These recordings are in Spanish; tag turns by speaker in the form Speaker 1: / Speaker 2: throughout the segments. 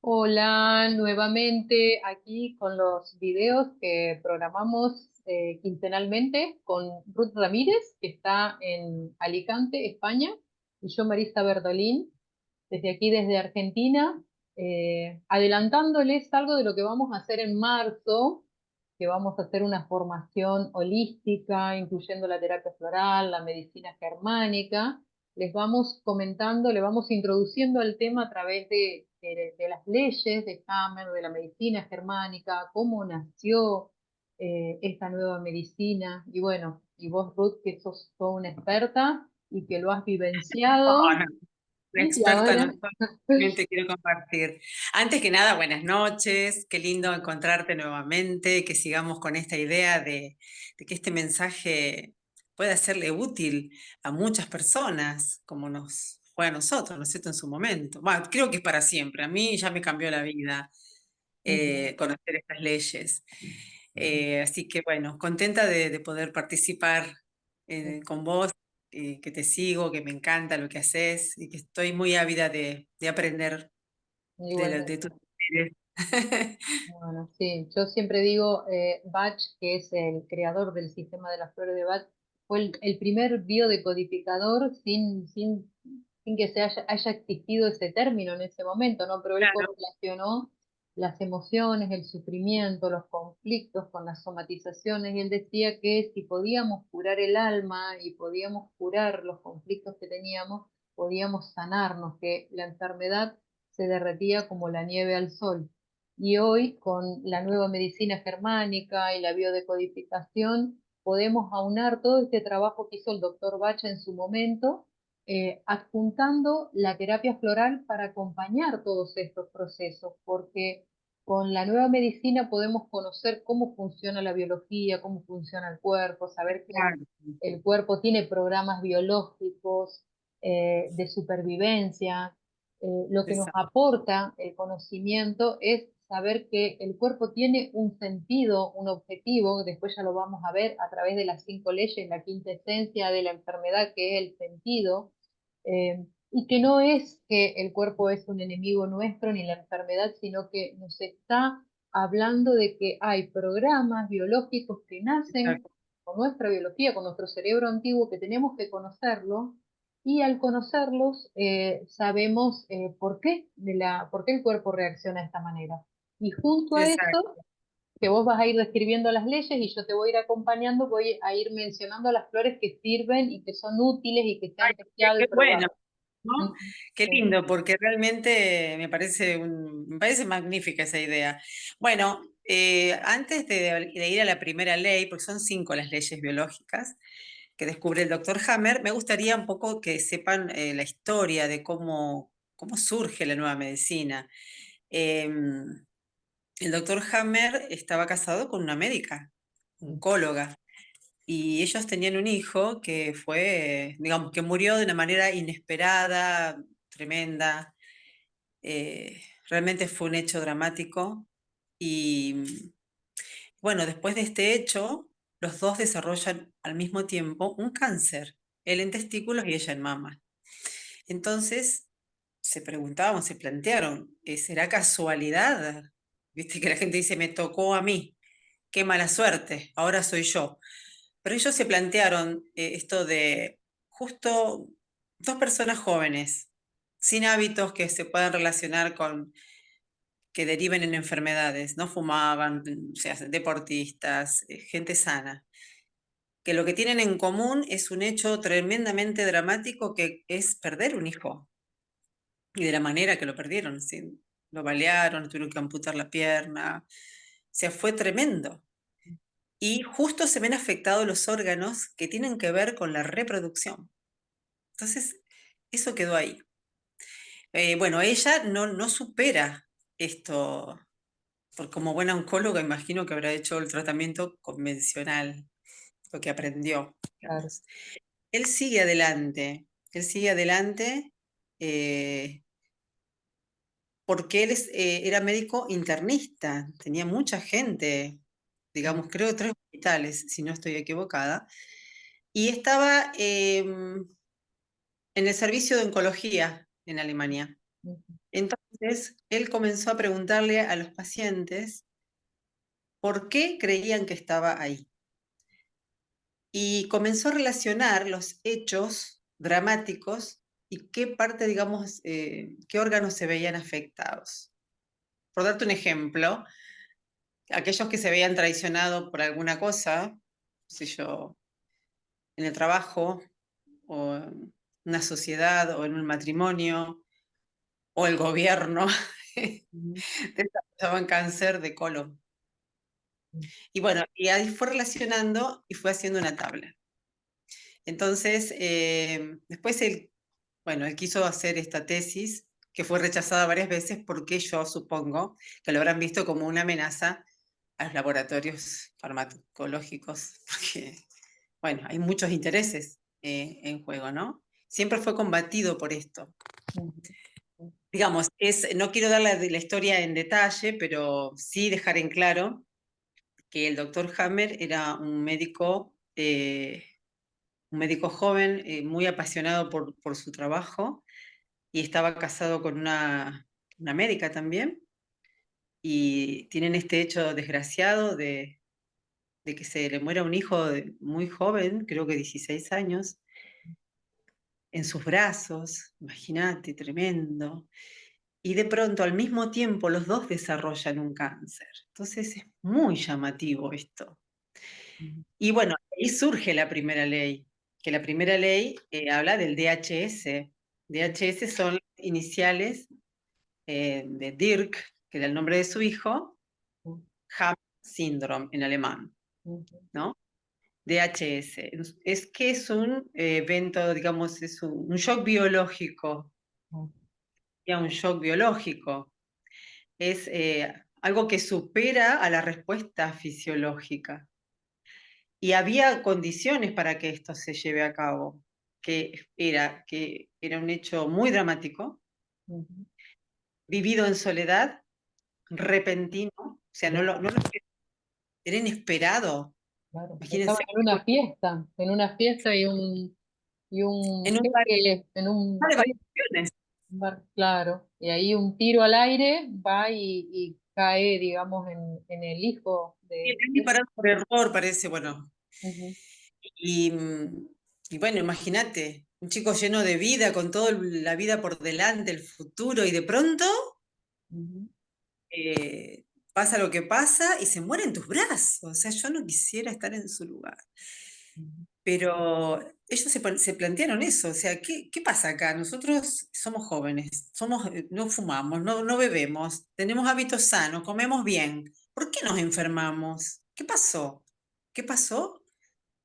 Speaker 1: Hola, nuevamente aquí con los videos que programamos quincenalmente con Ruth Ramírez, que está en Alicante, España, y yo, Marisa Berdolín, desde aquí, desde Argentina, adelantándoles algo de lo que vamos a hacer en marzo, que vamos a hacer una formación holística, incluyendo la terapia floral, la medicina germánica. Les vamos comentando, le vamos introduciendo al tema a través de las leyes de Hammer, de la medicina germánica, cómo nació esta nueva medicina. Y bueno, y vos, Ruth, que sos toda una experta y que lo has
Speaker 2: No,
Speaker 1: vivenciado,
Speaker 2: no, una
Speaker 1: y
Speaker 2: experta
Speaker 1: ahora
Speaker 2: no solamente quiero compartir. Antes que nada, buenas noches, qué lindo encontrarte nuevamente, que sigamos con esta idea de que este mensaje pueda serle útil a muchas personas, como nos fue a nosotros, ¿no es cierto?, en su momento. Bueno, creo que es para siempre, a mí ya me cambió la vida
Speaker 1: ujú,
Speaker 2: conocer estas leyes. Así que bueno, contenta de poder participar con vos, que te sigo, que me encanta lo que haces y que estoy muy ávida de aprender de
Speaker 1: igualmente.
Speaker 2: tus talleres.
Speaker 1: Bueno, sí, yo siempre digo, Bach, que es el creador del sistema de las flores de Bach, fue el primer biodecodificador sin que haya existido ese término en ese momento, ¿no? Pero él
Speaker 2: Claro,
Speaker 1: correlacionó las emociones, el sufrimiento, los conflictos con las somatizaciones, y él decía que si podíamos curar el alma y podíamos curar los conflictos que teníamos, podíamos sanarnos, que la enfermedad se derretía como la nieve al sol. Y hoy, con la nueva medicina germánica y la biodecodificación, podemos aunar todo este trabajo que hizo el doctor Bach en su momento, adjuntando la terapia floral para acompañar todos estos procesos, porque con la nueva medicina podemos conocer cómo funciona la biología, cómo funciona el cuerpo, saber que
Speaker 2: claro,
Speaker 1: el cuerpo tiene programas biológicos de supervivencia. Lo que nos
Speaker 2: exacto,
Speaker 1: aporta el conocimiento es saber que el cuerpo tiene un sentido, un objetivo, después ya lo vamos a ver a través de las 5 leyes, la quinta esencia de la enfermedad, que es el sentido, y que no es que el cuerpo es un enemigo nuestro ni la enfermedad, sino que nos está hablando de que hay programas biológicos que nacen
Speaker 2: exacto.
Speaker 1: con nuestra biología, con nuestro cerebro antiguo, que tenemos que conocerlo, y al conocerlos sabemos por qué el cuerpo reacciona de esta manera. Y junto a
Speaker 2: Exacto.
Speaker 1: eso, que vos vas a ir describiendo las leyes y yo te voy a ir acompañando, voy a ir mencionando las flores que sirven y que son útiles y que se
Speaker 2: Ay,
Speaker 1: han testeado y
Speaker 2: qué bueno,
Speaker 1: probado.
Speaker 2: ¿no?
Speaker 1: Mm,
Speaker 2: Qué
Speaker 1: sí,
Speaker 2: lindo, porque realmente me parece magnífica esa idea. Bueno, antes de ir a la primera ley, porque son 5 las leyes biológicas que descubre el doctor Hammer, me gustaría un poco que sepan la historia de cómo surge la nueva medicina. Em, el doctor Hammer estaba casado con una médica, oncóloga, y ellos tenían un hijo que fue, digamos, que murió de una manera inesperada, tremenda. Realmente fue un hecho dramático. Y bueno, después de este hecho, los dos desarrollan al mismo tiempo un cáncer, él en testículos y ella en mama. Entonces se preguntaban, se plantearon, ¿será casualidad? Viste que la gente dice, me tocó a mí, qué mala suerte, ahora soy yo. Pero ellos se plantearon esto de justo 2 personas jóvenes, sin hábitos que se puedan relacionar con, que deriven en enfermedades, no fumaban, o sea, deportistas, gente sana, que lo que tienen en común es un hecho tremendamente dramático que es perder un hijo, y de la manera que lo perdieron, ¿sí? Lo balearon, tuvieron que amputar la pierna, o sea, fue tremendo. Y justo se ven afectados los órganos que tienen que ver con la reproducción. Entonces, eso quedó ahí. Bueno, ella no supera esto, porque como buena oncóloga imagino que habrá hecho el tratamiento convencional, lo que aprendió,
Speaker 1: claro.
Speaker 2: digamos. Él sigue adelante eh, porque era médico internista, tenía mucha gente,
Speaker 1: Mm,
Speaker 2: digamos, creo 3 hospitales, si no estoy equivocada, y estaba en el servicio de oncología. en Alemania.
Speaker 1: ujú,
Speaker 2: Entonces, él comenzó a preguntarle a los pacientes por qué creían que estaba ahí. Y comenzó a relacionar los hechos dramáticos y qué parte, digamos, qué órganos se veían afectados. Por darte un ejemplo, aquellos que se veían traicionados por alguna cosa, no sé yo, en el trabajo, o en una sociedad, o en un matrimonio, o el gobierno,
Speaker 1: ujú,
Speaker 2: desarrollaban cáncer de colon. Y bueno, y ahí fue relacionando y fue haciendo una tabla. Entonces, después él, bueno, él quiso hacer esta tesis, que fue rechazada varias veces porque yo supongo que lo habrán visto como una amenaza a los laboratorios farmacológicos, porque, bueno, hay muchos intereses en juego, ¿no? Siempre fue combatido por esto.
Speaker 1: ujú,
Speaker 2: Digamos, no quiero dar la historia en detalle, pero sí dejar en claro que el doctor Hammer era un médico joven, muy apasionado por su trabajo, y estaba casado con una médica también, y tienen este hecho desgraciado de que se le muera un hijo muy joven, creo que 16 años, en sus brazos, imagínate, tremendo. Y de pronto, al mismo tiempo, los dos desarrollan un cáncer. Entonces es muy llamativo esto.
Speaker 1: ujú.
Speaker 2: Y bueno, ahí surge la primera ley, que la primera ley habla del DHS. DHS son las iniciales de Dirk, que era el nombre de su hijo, Ham Syndrome en alemán,
Speaker 1: Ujú,
Speaker 2: ¿no? DHS. Es que es un evento, digamos, es un shock biológico,
Speaker 1: ujú,
Speaker 2: ya un shock biológico. Es algo que supera a la respuesta fisiológica. Y había condiciones para que esto se lleve a cabo, que era un hecho muy dramático,
Speaker 1: ujú.
Speaker 2: vivido en soledad, repentino, o sea,
Speaker 1: Claro,
Speaker 2: era inesperado.
Speaker 1: claro. Estaban
Speaker 2: Imagínense,
Speaker 1: en una fiesta
Speaker 2: en un
Speaker 1: en un,
Speaker 2: par de
Speaker 1: sí,
Speaker 2: vacaciones,
Speaker 1: un bar, claro. Y ahí un tiro al aire va y cae, digamos, en el hijo
Speaker 2: y
Speaker 1: de
Speaker 2: disparado por error, parece, bueno.
Speaker 1: ujú,
Speaker 2: Y, y bueno, imagínate, un chico lleno de vida, con toda la vida por delante, el futuro, y de pronto
Speaker 1: ujú,
Speaker 2: eh, pasa lo que pasa y se muere en tus brazos. O sea, yo no quisiera estar en su lugar.
Speaker 1: ujú,
Speaker 2: Pero ellos se plantearon eso, o sea, ¿qué pasa acá? Nosotros somos jóvenes, no fumamos, no bebemos, tenemos hábitos sanos, comemos bien. ¿Por qué nos enfermamos? ¿Qué pasó? ¿Qué pasó?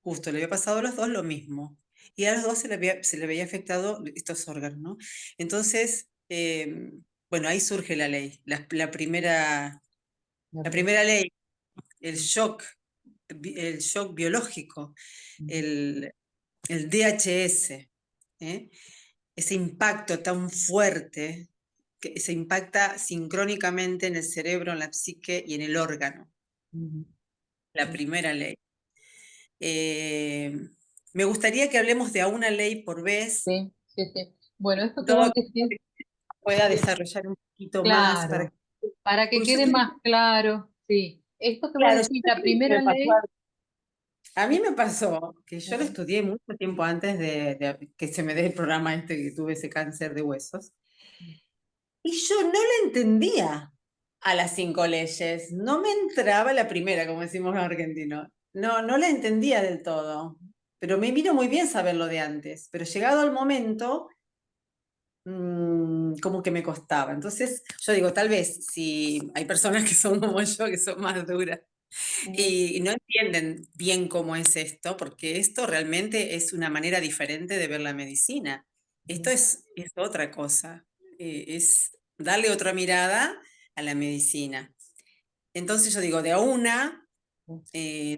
Speaker 2: Justo, le había pasado a los dos lo mismo. Y a los dos se le había afectado estos órganos, ¿no? Entonces, bueno, ahí surge la ley.
Speaker 1: la
Speaker 2: La
Speaker 1: primera,
Speaker 2: primera ley, el shock, el shock biológico,
Speaker 1: ujú,
Speaker 2: el, el DHS, ¿eh? Ese impacto tan fuerte que se impacta sincrónicamente en el cerebro, en la psique y en el órgano.
Speaker 1: ujú,
Speaker 2: La primera ley. Eh, Me gustaría que hablemos de a una ley por vez,
Speaker 1: sí, sí, sí. Bueno, esto que vos
Speaker 2: todo
Speaker 1: decís,
Speaker 2: que pueda
Speaker 1: sí,
Speaker 2: desarrollar un poquito más para
Speaker 1: claro,
Speaker 2: que...
Speaker 1: para que
Speaker 2: Porque yo
Speaker 1: quede
Speaker 2: tengo,
Speaker 1: más claro, sí. Esto que vos
Speaker 2: claro, yo
Speaker 1: decís, la
Speaker 2: tengo lo que
Speaker 1: primera
Speaker 2: me pasó
Speaker 1: ley,
Speaker 2: a mí me pasó que yo lo
Speaker 1: ujú,
Speaker 2: estudié mucho tiempo antes de que se me dé el programa este que tuve ese cáncer de huesos. Y yo no la entendía a las 5 leyes. No me entraba la primera, como decimos los argentinos. No la entendía del todo. Pero me vino muy bien saberlo de antes. Pero llegado el momento, como que me costaba. Entonces, yo digo, tal vez si hay personas que son como yo, que son más duras,
Speaker 1: ujú,
Speaker 2: y no entienden bien cómo es esto, porque esto realmente es una manera diferente de ver la medicina. Esto
Speaker 1: ujú,
Speaker 2: es otra cosa, es darle otra mirada a la medicina. Entonces yo digo, de a una,
Speaker 1: ujú,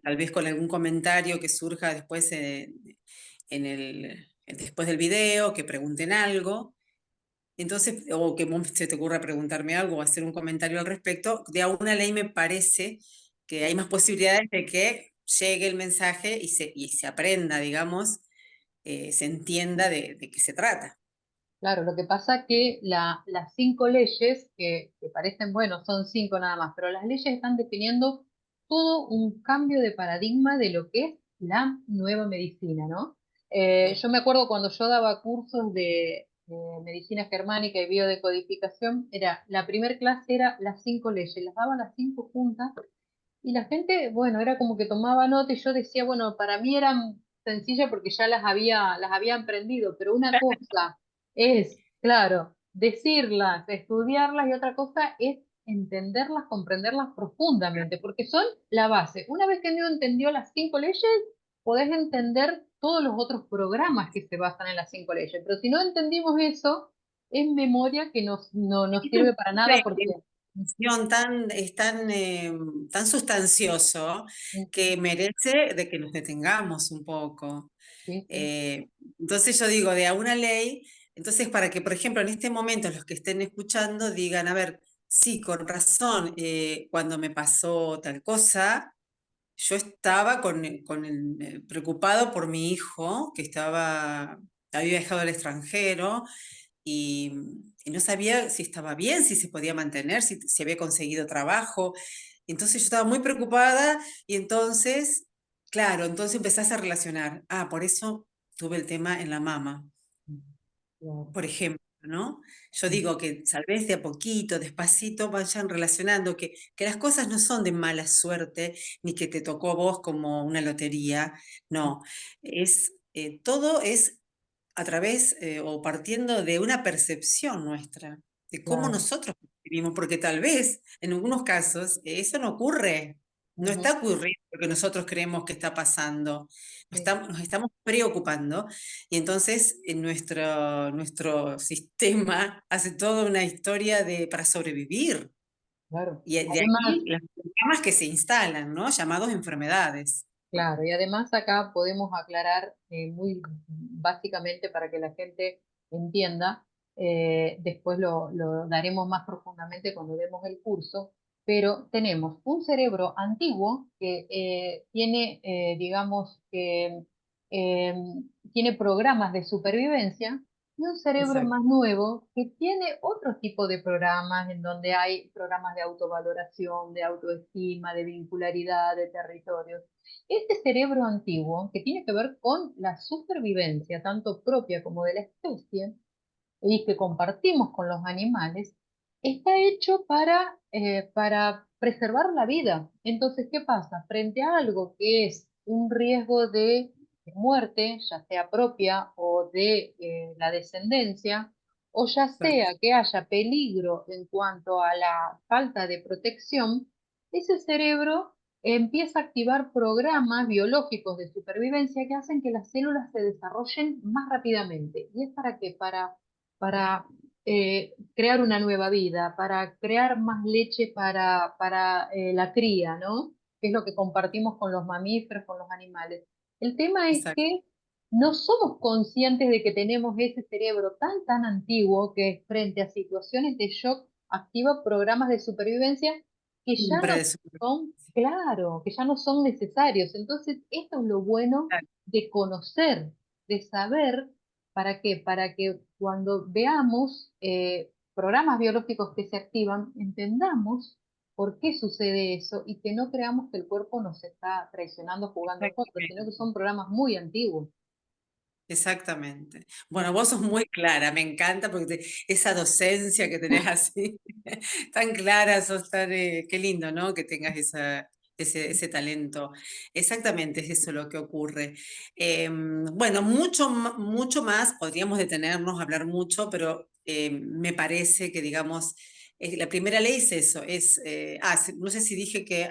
Speaker 2: tal vez con algún comentario que surja después después del video, que pregunten algo. Entonces, o que se te ocurra preguntarme algo o hacer un comentario al respecto, de a una ley me parece que hay más posibilidades de que llegue el mensaje y se aprenda, digamos, se entienda de qué se trata.
Speaker 1: Claro, lo que pasa que las 5 leyes, que parecen, bueno, son 5 nada más, pero las leyes están definiendo todo un cambio de paradigma de lo que es la nueva medicina, ¿no? Yo me acuerdo cuando yo daba cursos de medicina germánica y biodecodificación, la primer clase era las 5 leyes, las daban las 5 juntas y la gente, bueno, era como que tomaba nota y yo decía, bueno, para mí eran sencillas porque ya las había aprendido, pero una cosa es, claro, decirlas, estudiarlas y otra cosa es entenderlas, comprenderlas profundamente, porque son la base. Una vez que uno entendió las 5 leyes, podés entender todos los otros programas que se basan en las 5 leyes, pero si no entendimos eso, es memoria que no nos
Speaker 2: Es un
Speaker 1: sirve para nada porque...
Speaker 2: es tan sustancioso que merece de que nos detengamos un poco.
Speaker 1: Sí, sí,
Speaker 2: Eh, entonces yo digo, de a una ley, entonces para que, por ejemplo, en este momento los que estén escuchando digan, a ver, sí, con razón, cuando me pasó tal cosa, yo estaba preocupado por mi hijo, que había viajado al extranjero y, y no sabía si estaba bien, si se podía mantener, si había conseguido trabajo. Entonces yo estaba muy preocupada y entonces, claro, entonces empezás a relacionar, por eso tuve el tema en la mama,
Speaker 1: claro.
Speaker 2: por ejemplo, ¿no? Yo
Speaker 1: Mm,
Speaker 2: digo que tal vez de a poquito, despacito, vayan relacionando que las cosas no son de mala suerte, ni que te tocó a vos como una lotería, no, todo es a través o partiendo de una percepción nuestra, de cómo
Speaker 1: claro.
Speaker 2: nosotros vivimos, porque tal vez en algunos casos eso no ocurre, no
Speaker 1: Ujú,
Speaker 2: está ocurriendo lo que nosotros creemos que está pasando,
Speaker 1: sí,
Speaker 2: nos estamos preocupando y entonces nuestro sistema hace toda una historia para sobrevivir
Speaker 1: claro.
Speaker 2: y de
Speaker 1: Además,
Speaker 2: ahí las problemas que se instalan, ¿no? Llamados enfermedades.
Speaker 1: claro, y además acá podemos aclarar muy básicamente para que la gente entienda, después lo daremos más profundamente cuando demos el curso, pero tenemos un cerebro antiguo que tiene, digamos, que eh, tiene programas de supervivencia y un cerebro
Speaker 2: Exacto.
Speaker 1: más nuevo que tiene otro tipo de programas en donde hay programas de autovaloración, de autoestima, de vincularidad, de territorios. Este cerebro antiguo, que tiene que ver con la supervivencia, tanto propia como de la especie, y que compartimos con los animales, está hecho para preservar la vida. Entonces, ¿qué pasa? Frente a algo que es un riesgo de muerte, ya sea propia o de la descendencia, o ya
Speaker 2: Exacto.
Speaker 1: sea que haya peligro en cuanto a la falta de protección, ese cerebro empieza a activar programas biológicos de supervivencia que hacen que las células se desarrollen más rápidamente. ¿Y es para qué? Para crear una nueva vida, para crear más leche para la cría, ¿no? Que es lo que compartimos con los mamíferos, con los animales. El tema es
Speaker 2: Exacto.
Speaker 1: que no somos conscientes de que tenemos ese cerebro tan antiguo que frente a situaciones de shock activa programas de supervivencia que ya
Speaker 2: Siempre
Speaker 1: no
Speaker 2: de
Speaker 1: son, claro, que ya no son necesarios. Entonces, esto es lo bueno de conocer, de saber. ¿Para qué? Para que cuando veamos programas biológicos que se activan, entendamos por qué sucede eso y que no creamos que el cuerpo nos está traicionando jugando contra, sino que
Speaker 2: Exactamente.
Speaker 1: son programas muy antiguos.
Speaker 2: Exactamente. Bueno, vos sos muy clara, me encanta porque esa docencia que tenés así, tan clara, qué lindo, ¿no? Que tengas ese talento. Exactamente, es eso lo que ocurre. Bueno, mucho más, podríamos detenernos, hablar mucho, pero me parece que, digamos, la primera ley es eso, no sé si dije que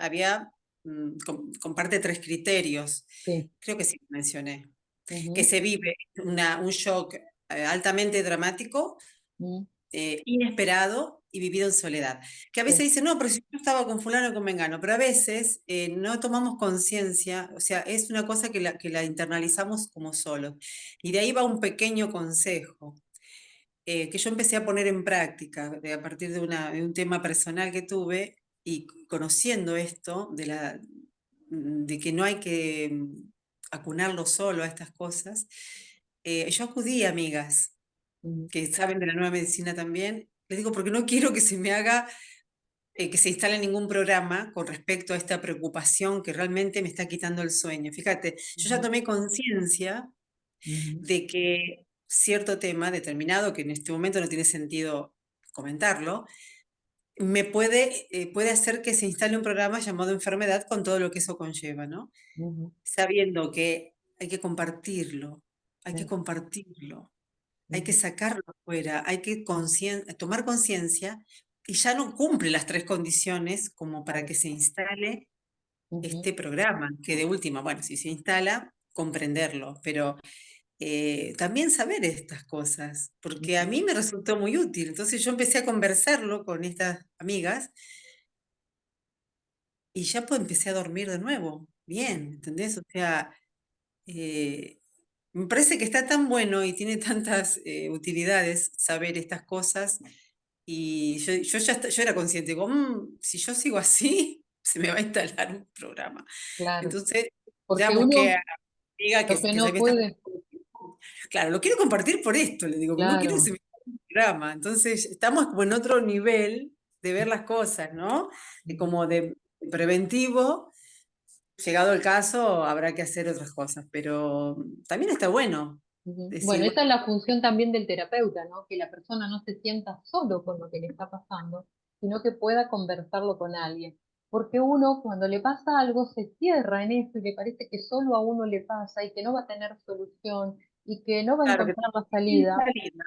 Speaker 2: comparte 3 criterios,
Speaker 1: Sí.
Speaker 2: creo que sí mencioné que
Speaker 1: Ujú,
Speaker 2: se vive un shock altamente dramático,
Speaker 1: mm,
Speaker 2: inesperado y vivido en soledad. Que a
Speaker 1: sí,
Speaker 2: veces dicen, no, pero si yo estaba con fulano con mengano, pero a veces no tomamos conciencia, o sea, es una cosa que la internalizamos como solos. Y de ahí va un pequeño consejo. Que yo empecé a poner en práctica a partir de un tema personal que tuve y conociendo esto de que no hay que acunarlo solo a estas cosas, yo acudí a amigas
Speaker 1: ujú,
Speaker 2: que saben de la nueva medicina también, les digo, porque no quiero que se me haga, que se instale ningún programa con respecto a esta preocupación que realmente me está quitando el sueño. Fíjate, yo ya
Speaker 1: ujú,
Speaker 2: tomé conciencia
Speaker 1: ujú,
Speaker 2: de que cierto tema determinado, que en este momento no tiene sentido comentarlo, puede hacer que se instale un programa llamado enfermedad con todo lo que eso conlleva, ¿no?
Speaker 1: ujú,
Speaker 2: Sabiendo que hay que
Speaker 1: sí,
Speaker 2: compartirlo, hay que
Speaker 1: ujú,
Speaker 2: sacarlo afuera, hay que tomar conciencia y ya no cumple las tres condiciones como para
Speaker 1: claro,
Speaker 2: que se instale
Speaker 1: ujú,
Speaker 2: este programa, que de última, bueno, si se instala, comprenderlo, pero también saber estas cosas, porque a
Speaker 1: ujú,
Speaker 2: mí me resultó muy útil. Entonces yo empecé a conversarlo con estas amigas y ya pues empecé a dormir de nuevo. Bien, ¿entendés? O sea, eh, me parece que está tan bueno y tiene tantas utilidades saber estas cosas. Y yo yo era consciente, digo, si yo sigo así, se me va a instalar un programa".
Speaker 1: claro,
Speaker 2: Entonces, ya
Speaker 1: porque
Speaker 2: busqué a
Speaker 1: uno
Speaker 2: una amiga
Speaker 1: lo que
Speaker 2: que
Speaker 1: no
Speaker 2: sabía estas
Speaker 1: puede,
Speaker 2: cosas. Claro, lo quiero compartir por esto, le digo, no quiero que se
Speaker 1: claro,
Speaker 2: me instale un programa. Entonces, estamos como en otro nivel de ver las cosas, ¿no?
Speaker 1: ujú,
Speaker 2: Como de preventivo. Llegado el caso, habrá que hacer otras cosas, pero también está bueno
Speaker 1: ujú.
Speaker 2: decir,
Speaker 1: Bueno,
Speaker 2: bueno,
Speaker 1: esa es la función también del terapeuta, ¿no? Que la persona no se sienta solo con lo que le está pasando, sino que pueda conversarlo con alguien. Porque uno, cuando le pasa algo, se cierra en eso y le parece que solo a uno le pasa y que no va a tener solución y que no va a
Speaker 2: claro, que
Speaker 1: encontrar la
Speaker 2: sin
Speaker 1: salida.
Speaker 2: salida,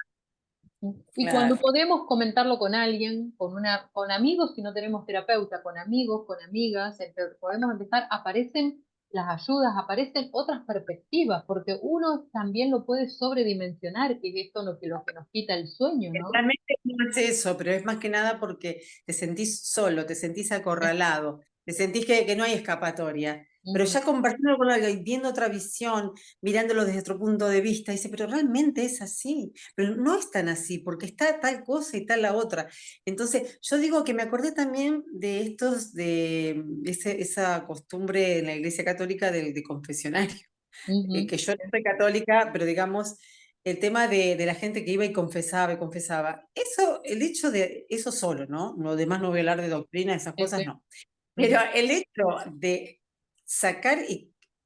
Speaker 1: Y cuando
Speaker 2: claro.
Speaker 1: podemos comentarlo con alguien, con amigos, si no tenemos terapeuta, con amigos, con amigas, podemos empezar, aparecen las ayudas, aparecen otras perspectivas, porque uno también lo puede sobredimensionar, que es esto lo que nos quita el sueño, ¿no?
Speaker 2: Realmente no es eso, pero es más que nada porque te sentís solo, te sentís
Speaker 1: Sí.
Speaker 2: acorralado, te sentís que no hay escapatoria. Pero
Speaker 1: Ujú,
Speaker 2: ya conversando con alguien, viendo otra visión, mirándolo desde otro punto de vista, dice, pero realmente es así, pero no es tan así, porque está tal cosa y tal la otra. Entonces, yo digo que me acordé también de esa costumbre en la Iglesia Católica de confesionario,
Speaker 1: ujú,
Speaker 2: que yo no soy católica, pero digamos, el tema de la gente que iba y confesaba, eso, el hecho de eso solo, ¿no? Lo demás no voy a hablar de doctrina, esas
Speaker 1: sí,
Speaker 2: cosas
Speaker 1: sí,
Speaker 2: no. Pero
Speaker 1: ujú,
Speaker 2: el hecho de sacar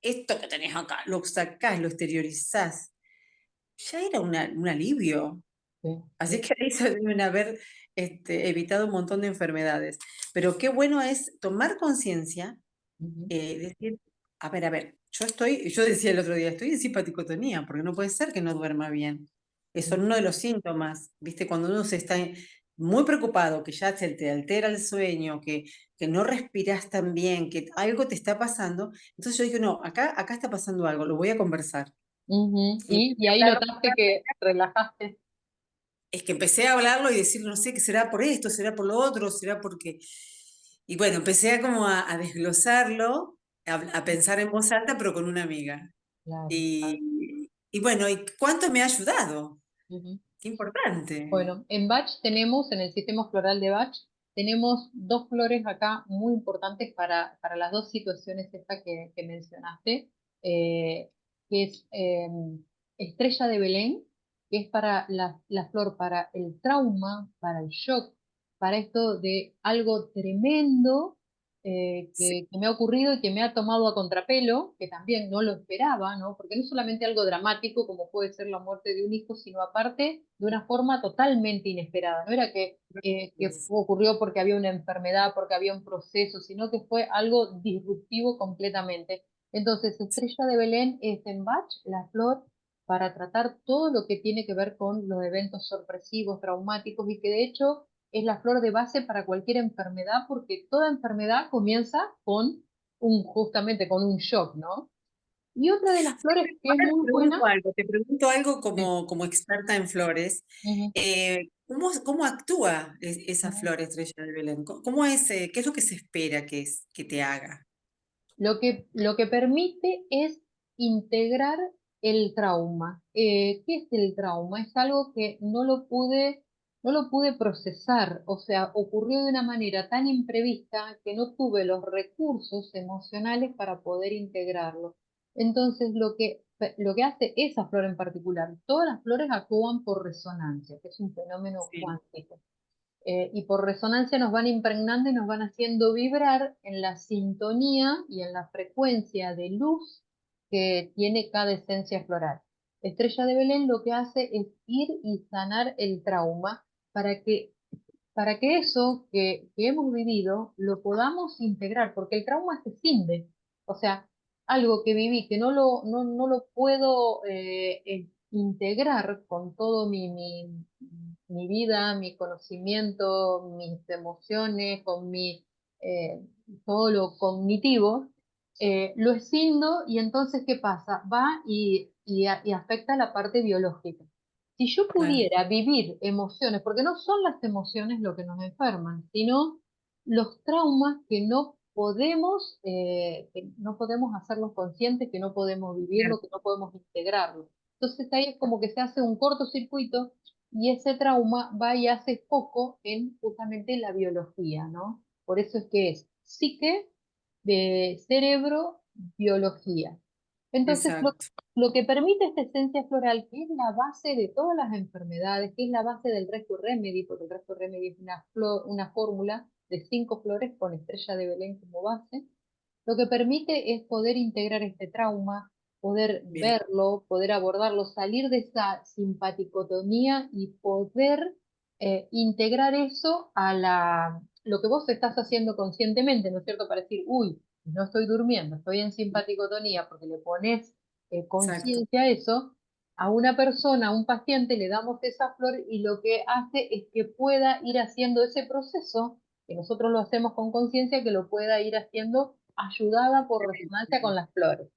Speaker 2: esto que tenés acá, lo sacás, lo exteriorizás, ya era un alivio.
Speaker 1: sí,
Speaker 2: Así
Speaker 1: sí,
Speaker 2: que ahí se deben haber evitado un montón de enfermedades. Pero qué bueno es tomar conciencia,
Speaker 1: ujú,
Speaker 2: decir, a ver, yo decía el otro día, estoy en simpaticotonía, porque no puede ser que no duerma bien. Eso es
Speaker 1: ujú,
Speaker 2: uno de los síntomas, ¿viste? Cuando uno se está muy preocupado, que ya se te altera el sueño, que no respiras tan bien, que algo te está pasando, entonces yo digo, no, acá está pasando algo, lo voy a conversar.
Speaker 1: ujú.
Speaker 2: Y empecé
Speaker 1: Y
Speaker 2: a
Speaker 1: ahí
Speaker 2: hablarlo,
Speaker 1: notaste que relajaste.
Speaker 2: es que empecé a hablarlo y decir, no sé, qué será por esto, será por lo otro, será porque... Y bueno, empecé a desglosarlo, a pensar en voz alta, pero con una amiga.
Speaker 1: Claro, claro.
Speaker 2: Y bueno, ¿y cuánto me ha ayudado?
Speaker 1: Ujú.
Speaker 2: Qué importante.
Speaker 1: Bueno, en Bach tenemos, en el sistema floral de Bach, tenemos dos flores acá muy importantes para las dos situaciones estas que mencionaste, eh, que es Estrella de Belén, que es para la flor, para el trauma, para el shock, para esto de algo tremendo
Speaker 2: Sí,
Speaker 1: que me ha ocurrido y que me ha tomado a contrapelo, que también no lo esperaba, ¿no? Porque no es solamente algo dramático como puede ser la muerte de un hijo, sino aparte de una forma totalmente inesperada. No era que
Speaker 2: es-
Speaker 1: ocurrió porque había una enfermedad, porque había un proceso, sino que fue algo disruptivo completamente. Entonces, Estrella de Belén es en Bach, la flor para tratar todo lo que tiene que ver con los eventos sorpresivos, traumáticos y que de hecho es la flor de base para cualquier enfermedad, porque toda enfermedad comienza con justamente con un shock, ¿no? Y otra de las flores que es
Speaker 2: Ahora
Speaker 1: muy buena,
Speaker 2: te pregunto algo
Speaker 1: sí,
Speaker 2: como experta en flores.
Speaker 1: ujú,
Speaker 2: ¿Cómo actúa esa
Speaker 1: ujú.
Speaker 2: flor estrella de Belén? ¿Cómo es, qué es lo que se espera que te haga?
Speaker 1: Lo que permite es integrar el trauma. ¿Qué es el trauma? Es algo que no lo pude procesar, o sea, ocurrió de una manera tan imprevista que no tuve los recursos emocionales para poder integrarlo. Entonces, lo que lo que hace esa flor en particular. Todas las flores actúan por resonancia, que es un fenómeno
Speaker 2: Sí,
Speaker 1: cuántico. Y por resonancia nos van impregnando y nos van haciendo vibrar en la sintonía y en la frecuencia de luz que tiene cada esencia floral. Estrella de Belén lo que hace es ir y sanar el trauma para que eso que hemos vivido lo podamos integrar, porque el trauma se cinde. O sea, algo que viví que no lo puedo integrar con todo mi vida, mi conocimiento, mis emociones, con eh, todo lo cognitivo, lo escindo y entonces, ¿qué pasa? Va y afecta la parte biológica. Si yo
Speaker 2: claro,
Speaker 1: pudiera vivir emociones, porque no son las emociones lo que nos enferman, sino los traumas que no podemos hacerlos conscientes, que no podemos vivirlo,
Speaker 2: cierto,
Speaker 1: que no podemos integrarlo. Entonces ahí es como que se hace un cortocircuito y ese trauma va y hace foco en justamente la biología, ¿no? Por eso es que es psique, de cerebro, biología. Entonces,
Speaker 2: exacto,
Speaker 1: lo que permite esta esencia floral, que es la base de todas las enfermedades, que es la base del Rescue Remedy, porque el Rescue Remedy es una fórmula de 5 flores con estrella de Belén como base, lo que permite es poder integrar este trauma, poder
Speaker 2: bien,
Speaker 1: verlo, poder abordarlo, salir de esa simpaticotonía y poder integrar eso a lo que vos estás haciendo conscientemente, ¿no es cierto? Para decir, uy, no estoy durmiendo, estoy en simpaticotonía, porque le pones
Speaker 2: exacto,
Speaker 1: conciencia a eso. A una persona, a un paciente, le damos esa flor y lo que hace es que pueda ir haciendo ese proceso, que nosotros lo hacemos con conciencia, que lo pueda ir haciendo ayudada por resonancia con las flores.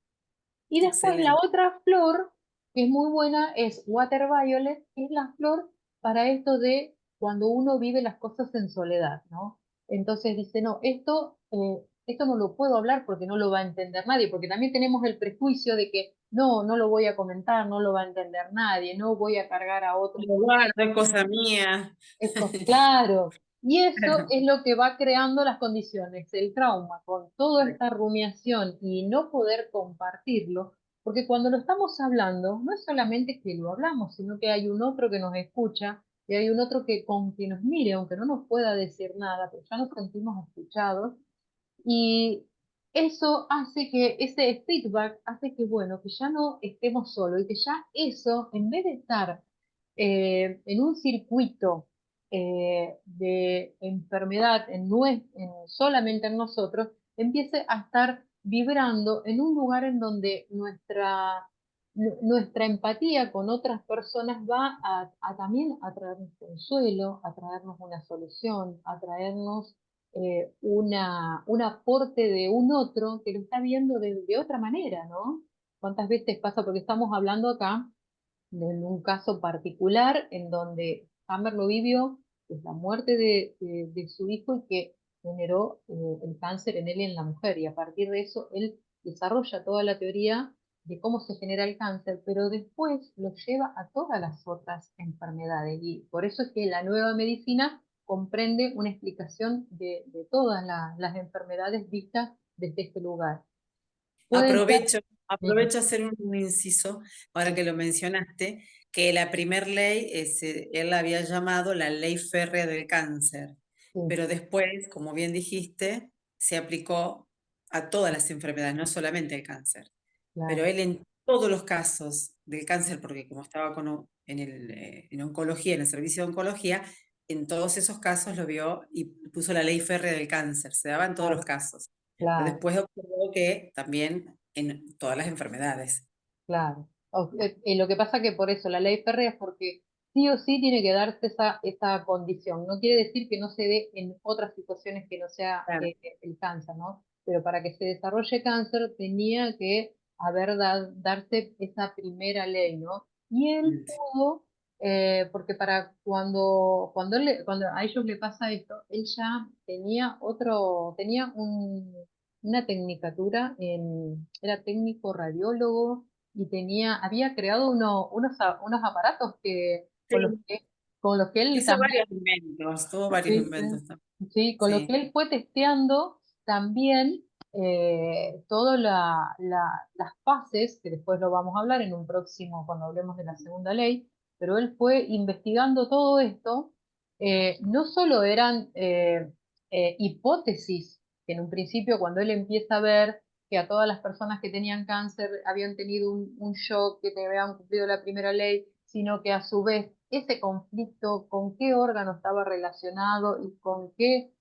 Speaker 1: Y después la
Speaker 2: excelente.
Speaker 1: otra flor, que es muy buena, es Water Violet, que es la flor para esto de cuando uno vive las cosas en soledad, ¿no? Entonces dice, no, esto no lo puedo hablar porque no lo va a entender nadie, porque también tenemos el prejuicio de que no lo voy a comentar, no lo va a entender nadie, no voy a cargar a otros
Speaker 2: Lo
Speaker 1: con
Speaker 2: guardo, es
Speaker 1: esto.
Speaker 2: cosa mía.
Speaker 1: Claro, y eso
Speaker 2: Claro,
Speaker 1: es lo que va creando las condiciones, el trauma, con toda esta rumiación y no poder compartirlo, porque cuando lo estamos hablando, no es solamente que lo hablamos, sino que hay un otro que nos escucha y hay un otro que nos mire, aunque no nos pueda decir nada, pero ya nos sentimos escuchados y eso hace que ese feedback hace que, bueno, que ya no estemos solos y que ya eso, en vez de estar en un circuito de enfermedad solamente en nosotros, empiece a estar vibrando en un lugar en donde nuestra empatía con otras personas va a también a traernos consuelo, a traernos una solución, a traernos un aporte de un otro que lo está viendo de otra manera, ¿no? ¿Cuántas veces pasa? Porque estamos hablando acá de un caso particular en donde Hammer lo vivió, que es la muerte de su hijo y que generó el cáncer en él y en la mujer. Y a partir de eso, él desarrolla toda la teoría de cómo se genera el cáncer, pero después lo lleva a todas las otras enfermedades. Y por eso es que la nueva medicina comprende una explicación de todas las enfermedades vistas desde este lugar. Pueden ser...
Speaker 2: Aprovecho, aprovecho a hacer un inciso, ahora que lo mencionaste, que la primer ley, él la había llamado la ley férrea del cáncer,
Speaker 1: Sí,
Speaker 2: pero después, como bien dijiste, se aplicó a todas las enfermedades, no solamente al cáncer. Pero
Speaker 1: claro,
Speaker 2: él en todos los casos del cáncer, porque como estaba en oncología, en el servicio de oncología, en todos esos casos lo vio y puso la ley férrea del cáncer, se daba en todos los
Speaker 1: claro,
Speaker 2: casos. Pero
Speaker 1: claro.
Speaker 2: después observó que también en todas las enfermedades.
Speaker 1: Claro. Lo que pasa que por eso la ley férrea es porque sí o sí tiene que darse esa condición. No quiere decir que no se dé en otras situaciones que no sea
Speaker 2: Claro.
Speaker 1: el cáncer, ¿no? Pero para que se desarrolle cáncer tenía que darse esa primera ley, ¿no? Y él pudo, porque para cuando a ellos le pasa esto, él ya una tecnicatura era técnico radiólogo y había creado unos aparatos
Speaker 2: Sí,
Speaker 1: con los que él
Speaker 2: hizo
Speaker 1: también,
Speaker 2: varios inventos, tuvo varios
Speaker 1: sí,
Speaker 2: inventos también.
Speaker 1: sí, con los que
Speaker 2: Sí,
Speaker 1: él fue testeando también todas las fases, que después lo vamos a hablar en un próximo, cuando hablemos de la segunda ley, pero él fue investigando todo esto. No solo eran hipótesis, que en un principio cuando él empieza a ver que a todas las personas que tenían cáncer habían tenido un shock, que te habían cumplido la primera ley, sino que a su vez ese conflicto, con qué órgano estaba relacionado y con qué,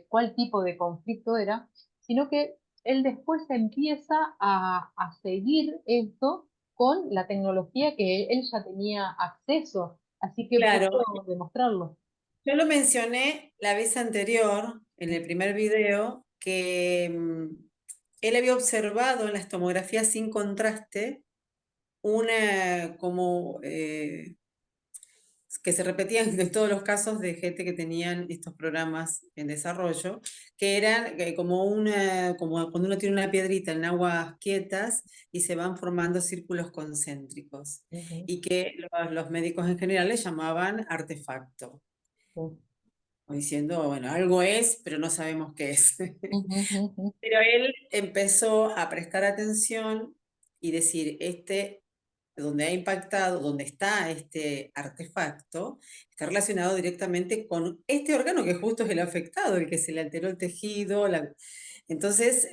Speaker 1: cuál tipo de conflicto era, sino que él después empieza a seguir esto con la tecnología que él ya tenía acceso, así que
Speaker 2: Claro,
Speaker 1: pudo demostrarlo.
Speaker 2: yo lo mencioné la vez anterior, en el primer video, que él había observado en las tomografías sin contraste una como que se repetían en todos los casos de gente que tenían estos programas en desarrollo, que eran como como cuando uno tiene una piedrita en aguas quietas y se van formando círculos concéntricos,
Speaker 1: Ujú,
Speaker 2: y que los médicos en general le llamaban artefacto,
Speaker 1: sí.
Speaker 2: como diciendo, bueno, algo es, pero no sabemos qué es.
Speaker 1: Ujú, ujú,
Speaker 2: Pero él empezó a prestar atención y decir, donde ha impactado, donde está este artefacto, está relacionado directamente con este órgano que justo es el afectado, el que se le alteró el tejido. Entonces,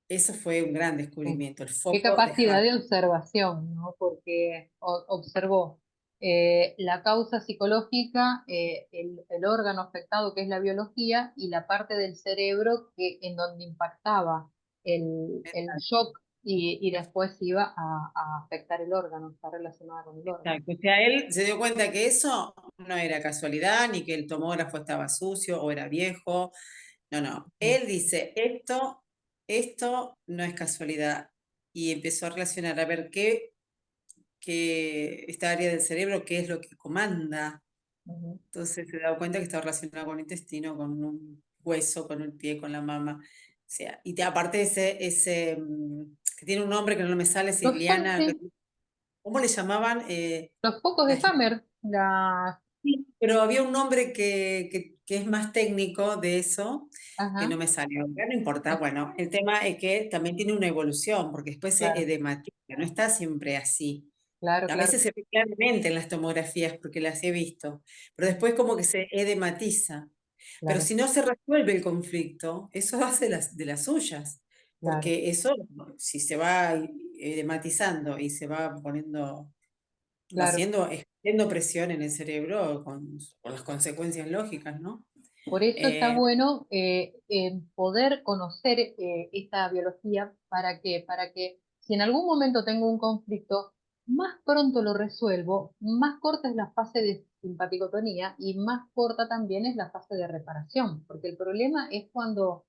Speaker 2: eso fue un gran
Speaker 1: sí.
Speaker 2: descubrimiento, el
Speaker 1: Qué
Speaker 2: foco de
Speaker 1: capacidad
Speaker 2: Hubble.
Speaker 1: de observación, ¿no? Porque observó la causa psicológica, el órgano afectado que es la biología y la parte del cerebro en donde impactaba el shock y después iba a afectar el órgano, está relacionada con el órgano.
Speaker 2: Exacto. O sea, él se dio cuenta que eso no era casualidad, ni que el tomógrafo estaba sucio o era viejo. No, no.
Speaker 1: Ujú,
Speaker 2: Él dice, esto no es casualidad. Y empezó a relacionar, a ver qué esta área del cerebro, qué es lo que comanda.
Speaker 1: ujú.
Speaker 2: Entonces se da cuenta que está relacionado con el intestino, con un hueso, con el pie, con la mama. O sea, aparte que tiene un nombre que no me sale, es
Speaker 1: Los,
Speaker 2: Iliana,
Speaker 1: sí,
Speaker 2: ¿cómo le llamaban?
Speaker 1: los focos de
Speaker 2: Las
Speaker 1: Hammer, la,
Speaker 2: Sí, pero había un nombre que es más técnico de eso, que
Speaker 1: ajá,
Speaker 2: no me salió. Ya no importa. Bueno, el tema es que también tiene una evolución, porque después se
Speaker 1: claro,
Speaker 2: edematiza, no está siempre así.
Speaker 1: claro,
Speaker 2: A
Speaker 1: claro.
Speaker 2: veces se ve claramente en las tomografías, porque las he visto, pero después como que se edematiza. Pero
Speaker 1: Claro,
Speaker 2: si no se resuelve el conflicto, eso hace de las suyas,
Speaker 1: claro,
Speaker 2: porque eso, si se va edematizando y se va poniendo, va
Speaker 1: claro.
Speaker 2: haciendo, ejerciendo presión en el cerebro con las consecuencias lógicas, ¿no?
Speaker 1: Por eso está
Speaker 2: Eh,
Speaker 1: bueno poder conocer esta biología para que si en algún momento tengo un conflicto, más pronto lo resuelvo, más corta es la fase de simpaticotonía y más corta también es la fase de reparación, porque el problema es cuando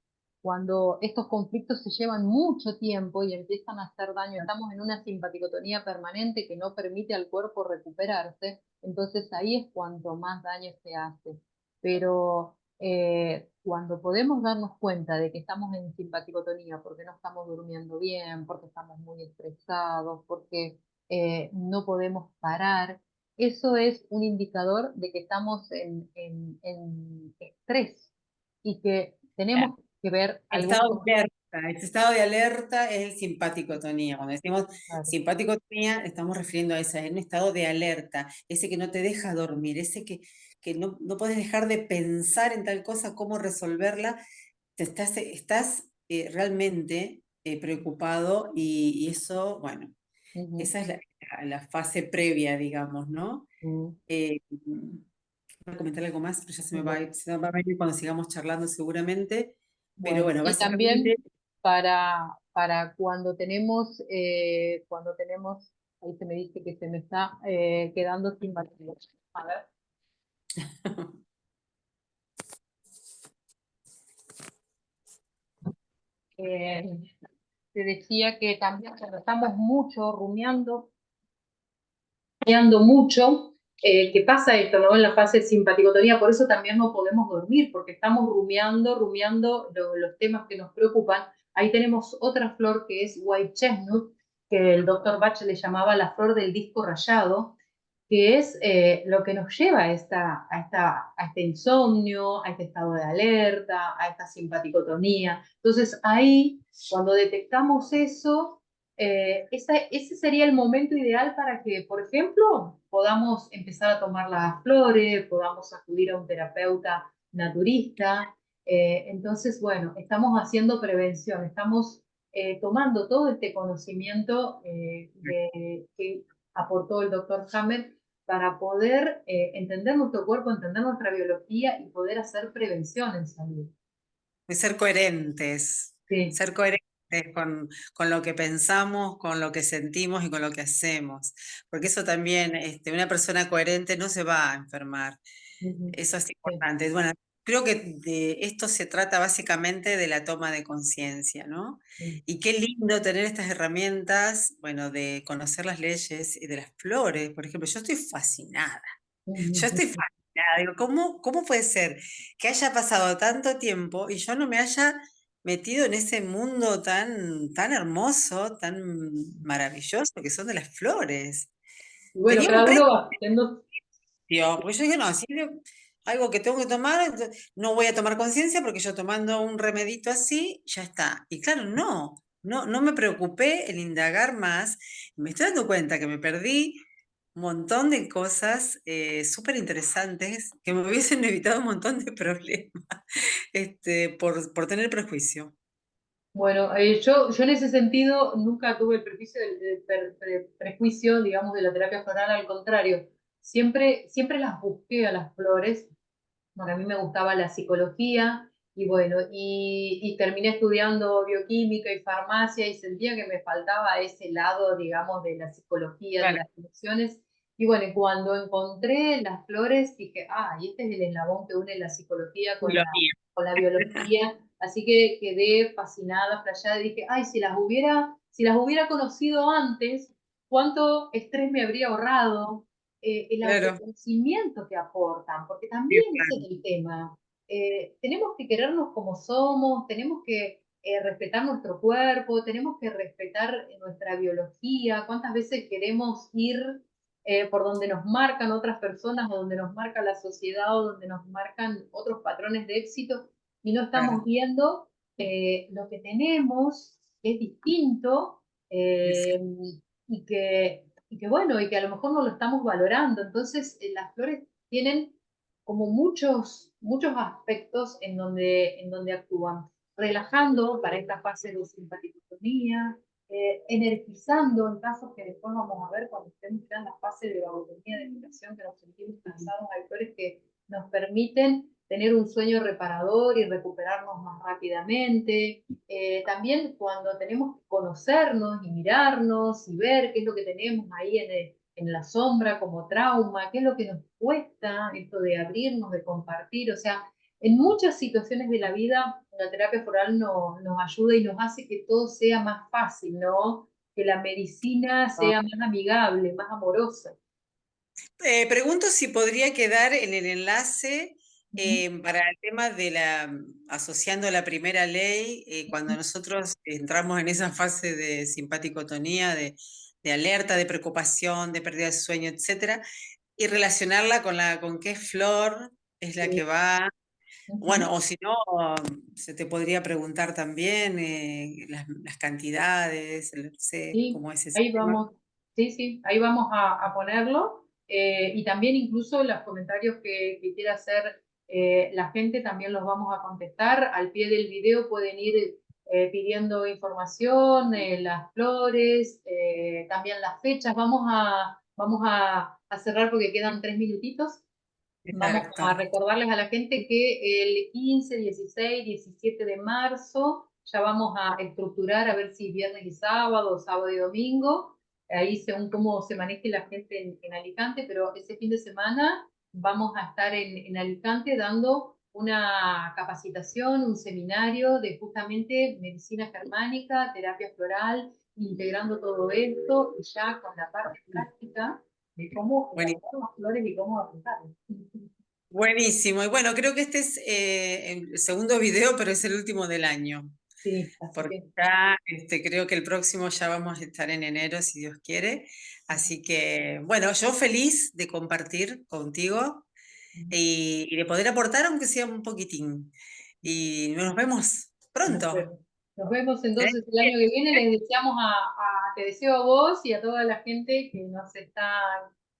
Speaker 1: estos conflictos se llevan mucho tiempo y empiezan a hacer daño, estamos en una simpaticotonía permanente que no permite al cuerpo recuperarse, entonces ahí es cuando más daño se hace. Pero cuando podemos darnos cuenta de que estamos en simpaticotonía porque no estamos durmiendo bien, porque estamos muy estresados, porque no podemos parar, eso es un indicador de que estamos en estrés y que tenemos que ver algunos...
Speaker 2: Estado de alerta. Este estado de alerta es el simpaticotonía. Cuando decimos
Speaker 1: Claro,
Speaker 2: simpaticotonía, estamos refiriendo a esa, es un estado de alerta, ese que no te deja dormir, que no puedes dejar de pensar en tal cosa, cómo resolverla. Estás realmente preocupado y eso, bueno,
Speaker 1: ujú,
Speaker 2: esa es la fase previa, digamos, ¿no?
Speaker 1: ujú.
Speaker 2: Voy a comentar algo más, pero ya
Speaker 1: Bueno,
Speaker 2: se me va a venir cuando sigamos charlando seguramente. Pero
Speaker 1: bueno,
Speaker 2: bueno,
Speaker 1: y
Speaker 2: básicamente
Speaker 1: también para cuando tenemos, ahí se me dice que se me está quedando sin batería. A ver. Eh, Te decía que también cuando estamos mucho rumiando mucho, que pasa esto, ¿no? En la fase de simpaticotonía, por eso también no podemos dormir, porque estamos rumiando los temas que nos preocupan. Ahí tenemos otra flor que es White Chestnut, que el doctor Bach le llamaba la flor del disco rayado, que es lo que nos lleva a este insomnio, a este estado de alerta, a esta simpaticotonía. Entonces ahí, cuando detectamos eso, ese sería el momento ideal para que, por ejemplo, podamos empezar a tomar las flores, podamos acudir a un terapeuta naturista. Entonces, bueno, estamos haciendo prevención, estamos tomando todo este conocimiento que aportó el doctor Hammer para poder entender nuestro cuerpo, entender nuestra biología y poder hacer prevención en salud.
Speaker 2: De
Speaker 1: Sí.
Speaker 2: ser coherentes con lo que pensamos, con lo que sentimos y con lo que hacemos. Porque eso también, una persona coherente no se va a enfermar.
Speaker 1: Ujú.
Speaker 2: Eso es
Speaker 1: Sí.
Speaker 2: importante. Bueno, creo que de esto se trata básicamente de la toma de conciencia, ¿no?
Speaker 1: Sí.
Speaker 2: Y qué lindo tener estas herramientas, bueno, de conocer las leyes y de las flores, por ejemplo. Yo estoy fascinada. Yo estoy
Speaker 1: Ujú.
Speaker 2: fascinada. Digo, ¿cómo puede ser que haya pasado tanto tiempo y yo no me haya metido en ese mundo tan hermoso, tan maravilloso que son de las flores?
Speaker 1: Y bueno,
Speaker 2: Tenía un
Speaker 1: cada uno va teniendo.
Speaker 2: porque yo dije, no, si es algo que tengo que tomar, no voy a tomar conciencia porque yo tomando un remedito así, ya está. Y claro, no me preocupé en indagar más. Me estoy dando cuenta que me perdí un montón de cosas súper interesantes que me hubiesen evitado un montón de problemas por tener prejuicio.
Speaker 1: Bueno, yo en ese sentido nunca tuve el prejuicio, prejuicio, digamos, de la terapia floral, al contrario, siempre las busqué a las flores. Bueno, a mí me gustaba la psicología y bueno, y terminé estudiando bioquímica y farmacia y sentía que me faltaba ese lado, digamos, de la psicología, de
Speaker 2: Claro,
Speaker 1: las emociones. Y bueno, y cuando encontré las flores dije, ah, y este es el eslabón que une la psicología
Speaker 2: lo mío.
Speaker 1: con la biología. Así que quedé fascinada, flasheada y dije, ay, si las hubiera conocido antes, ¿cuánto estrés me habría ahorrado? El
Speaker 2: Claro,
Speaker 1: autoconocimiento que aportan, porque
Speaker 2: sí,
Speaker 1: también ese es
Speaker 2: claro.
Speaker 1: el tema. Tenemos que querernos como somos, tenemos que respetar nuestro cuerpo, tenemos que respetar nuestra biología. ¿Cuántas veces queremos ir por donde nos marcan otras personas o donde nos marca la sociedad o donde nos marcan otros patrones de éxito y no estamos
Speaker 2: Claro.
Speaker 1: viendo lo que tenemos, que es distinto?
Speaker 2: Sí, sí.
Speaker 1: eh, y que bueno, y que a lo mejor no lo estamos valorando. Entonces, las flores tienen como muchos aspectos en donde actúan, relajando para esta fase de simpaticotonía, energizando en casos que después vamos a ver cuando estemos ya en la fase de vagotonía, de excitación, que nos sentimos cansados. Hay flores que nos permiten tener un sueño reparador y recuperarnos más rápidamente. También cuando tenemos que conocernos y mirarnos y ver qué es lo que tenemos ahí en la sombra como trauma, qué es lo que nos cuesta esto de abrirnos, de compartir. O sea, en muchas situaciones de la vida la terapia floral nos ayuda y nos hace que todo sea más fácil, ¿no? Que la medicina sea más amigable, más amorosa.
Speaker 2: Pregunto si podría quedar en el enlace
Speaker 1: Ujú.
Speaker 2: para el tema de asociando la primera ley, cuando nosotros entramos en esa fase de simpaticotonía, de alerta, de preocupación, de pérdida de sueño, etcétera, y relacionarla con qué flor es la
Speaker 1: Sí.
Speaker 2: que va.
Speaker 1: Ujú.
Speaker 2: Bueno, o si no, se te podría preguntar también las cantidades, no sé
Speaker 1: Sí,
Speaker 2: cómo es ese
Speaker 1: ahí
Speaker 2: tema.
Speaker 1: vamos, sí, sí, ahí vamos a ponerlo. Y también incluso los comentarios que quiera hacer la gente también los vamos a contestar. Al pie del video pueden ir pidiendo información, las flores, también las fechas. Vamos a cerrar porque quedan 3 minutitos. Vamos
Speaker 2: Exacto.
Speaker 1: a recordarles a la gente que el 15, 16, 17 de marzo ya vamos a estructurar a ver si viernes y sábado, sábado y domingo, ahí según cómo se maneje la gente en Alicante, pero ese fin de semana vamos a estar en Alicante dando una capacitación, un seminario de justamente medicina germánica, terapia floral, integrando todo esto y ya con la parte práctica de cómo
Speaker 2: Buenísimo.
Speaker 1: elaborar las flores y cómo aplicarlas.
Speaker 2: Buenísimo. Y bueno, creo que este es el segundo video, pero es el último del año.
Speaker 1: Sí, así
Speaker 2: porque
Speaker 1: que
Speaker 2: ya creo que el próximo ya vamos a estar en enero, si Dios quiere. Así que, bueno, yo feliz de compartir contigo y de poder aportar, aunque sea un poquitín. Y nos vemos
Speaker 1: nos
Speaker 2: pronto.
Speaker 1: vemos. Nos vemos
Speaker 2: ¿Eh?
Speaker 1: entonces el año que viene. Les deseamos te deseo a vos y a toda la gente que nos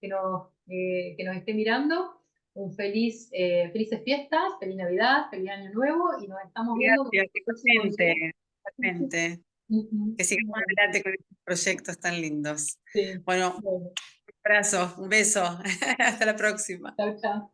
Speaker 1: que nos esté mirando un felices fiestas, feliz Navidad, feliz Año Nuevo y nos estamos viendo en
Speaker 2: Gracias,
Speaker 1: el próximo video.
Speaker 2: igualmente, igualmente.
Speaker 1: Ujú.
Speaker 2: Que sigamos
Speaker 1: Bueno,
Speaker 2: adelante con estos proyectos tan lindos.
Speaker 1: sí,
Speaker 2: Bueno, un
Speaker 1: bueno,
Speaker 2: abrazo, un beso. Hasta la próxima.
Speaker 1: chao, chao.